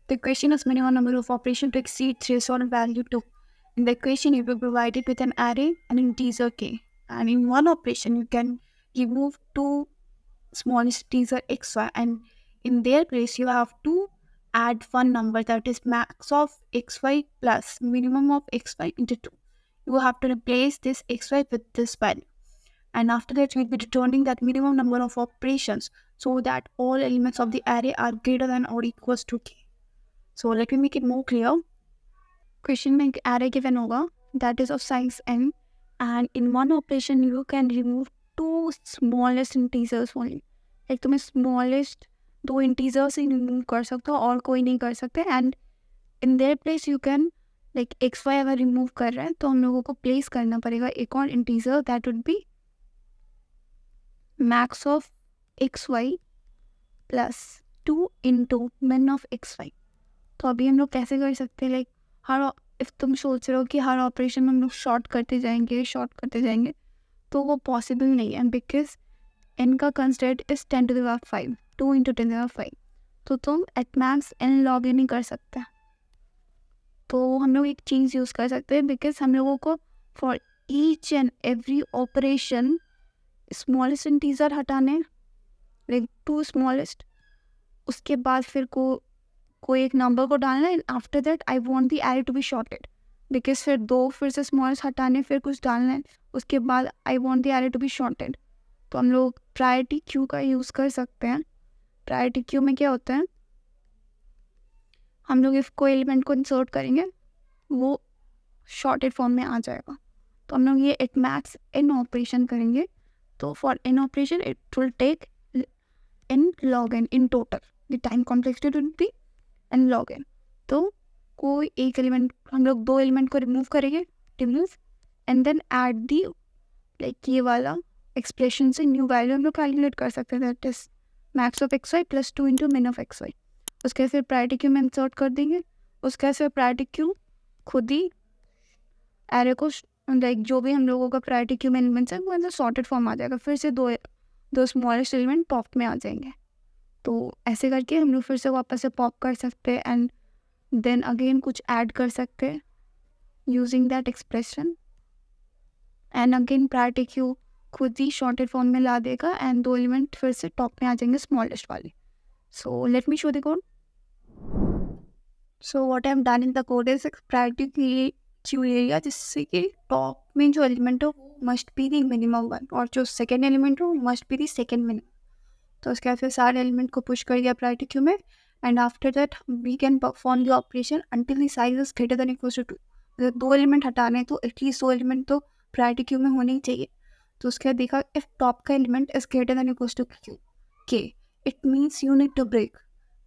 The question is minimum number of operations to exceed threshold value 2. In the equation, you will provide it with an array and an integer k. And in one operation, you can remove two smallest integer xy, and in their place, you have to add one number, that is max of xy plus minimum of xy into 2. You have to replace this xy with this value. And after that, we'll be returning that minimum number of operations so that all elements of the array are greater than or equals to k. So let me make it more clear. Question में एक array given होगा that is of size n, and in one operation you can remove two smallest integers only. Like तुम्हें smallest दो integers ही remove कर सकते हो और कोई नहीं कर सकते, and in their place you can like xy अगर remove कर रहे हैं तो हम लोगों को place करना पड़ेगा एक और integer that would be max of xy plus 2 into min of xy. तो अभी हम लोग कैसे कर सकते हैं, लाइक हर इफ तुम सोच रहे हो कि हर ऑपरेशन में हम लोग शॉर्ट करते जाएंगे तो वो पॉसिबल नहीं है, बिकॉज एन का कंस्टेंट इज 10⁵, 2 इंटू 10⁵, तो तुम at max N log N नहीं कर सकते. तो हम लोग एक चीज़ यूज़ कर सकते हैं, बिकॉज हम लोगों को for each and every operation smallest integer हटाने, लाइक टू स्मॉलेस्ट, उसके बाद फिर कोई एक नंबर को डालना है. After that I want the array to be sorted, because फिर से स्मॉलेस्ट हटाने, फिर कुछ डालना है, उसके बाद I want the array to be sorted. तो हम लोग प्रायोरिटी क्यू का यूज़ कर सकते हैं. प्रायोरिटी क्यू में क्या होता है, हम लोग इफ कोई एलिमेंट को इंसर्ट करेंगे वो शॉर्टेड फॉर्म में आ जाएगा. तो हम लोग ये एट मैक्स एन ऑपरेशन करेंगे. तो for N operation it will take N log N in total. The time complexity will be N log N. तो कोई एक एलिमेंट, हम लोग दो एलिमेंट को रिमूव करेंगे, and then add the like ये वाला एक्सप्रेशन से न्यू वैल्यू हम लोग कैलकुलेट कर सकते हैं, that is max of X Y plus 2 into min of X Y. उसके फिर प्रायोरिटी क्यू में इंसर्ट कर देंगे. उसके फिर प्रायोरिटी क्यू खुद ही एरे को लाइक जो भी हम लोगों का प्रायोरिटी क्यू में एलिमेंट्स है वो अंदर सॉर्टेड फॉर्म आ जाएगा. फिर से दो स्मॉलेस्ट एलिमेंट पॉप में आ जाएंगे. तो ऐसे करके हम लोग फिर से वापस से पॉप कर सकते हैं एंड देन अगेन कुछ ऐड कर सकते हैं using that expression. And again priority queue खुद ही शॉर्टेड फॉर्म में ला देगा एंड दो एलिमेंट फिर से टॉप में आ जाएंगे स्मॉलेस्ट वाले. So let me show the code. So what I have done in the code is priority queue area, जिससे कि टॉप में जो एलिमेंट हो वो must be the minimum one और जो सेकेंड एलिमेंट हो must be the second minimum. तो उसके बाद फिर सारे एलिमेंट को पुश कर दिया प्रायोरिटी क्यू में, and after that we can perform the operation until the size is greater than equals to 2. अगर दो एलिमेंट हटाने तो एटलीस्ट दो एलिमेंट तो प्रायोरिटी क्यू में होने ही चाहिए. तो उसके बाद देखा इफ टॉप का element is greater than equals to Q K, it means you need to break,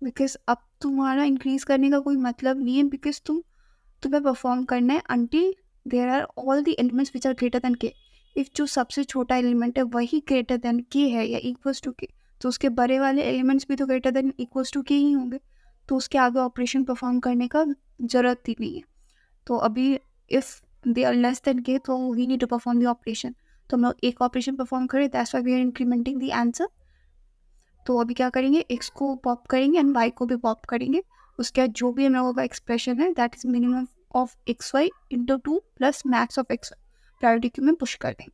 because अब तुम्हारा इंक्रीज करने का कोई मतलब नहीं है, बिकॉज तुम्हें परफॉर्म करना है until there are all the elements which are greater than K. If जो सबसे छोटा एलिमेंट है वही ग्रेटर देन के है या इक्वल्स टू के, तो उसके बड़े वाले एलिमेंट्स भी तो ग्रेटर देन इक्वल्स टू के ही होंगे. तो उसके आगे ऑपरेशन परफॉर्म करने का ज़रूरत ही नहीं है. तो अभी if they are less than K तो we need to perform the operation. तो हम लोग एक ऑपरेशन परफॉर्म करें, that's why we are incrementing the answer. तो अभी क्या करेंगे, एक्स को पॉप करेंगे एंड वाई को भी पॉप करेंगे. उसके बाद जो भी हम लोगों का एक्सप्रेशन है that is minimum of X Y into 2 plus max of X Y priority queue में पुश कर देंगे.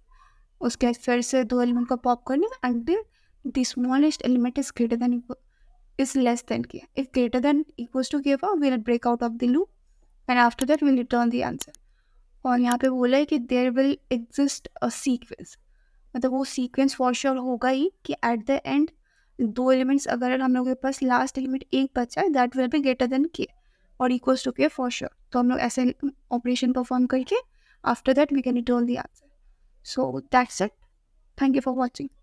उसके बाद फिर से दो एलिमेंट को पॉप करने until the smallest element is greater than is less than k. If greater than equals to k, we'll break out of the loop and after that we'll return the answer. और यहाँ पे बोला है कि there will exist a sequence, मतलब वो sequence for sure होगा ही कि at the end दो elements अगर हम लोगों के पास last element एक बचा है that will be greater than k और equals to k for sure. तो हम लोग ऐसे operation perform करके after that we can return the answer. So that's it. Thank you for watching.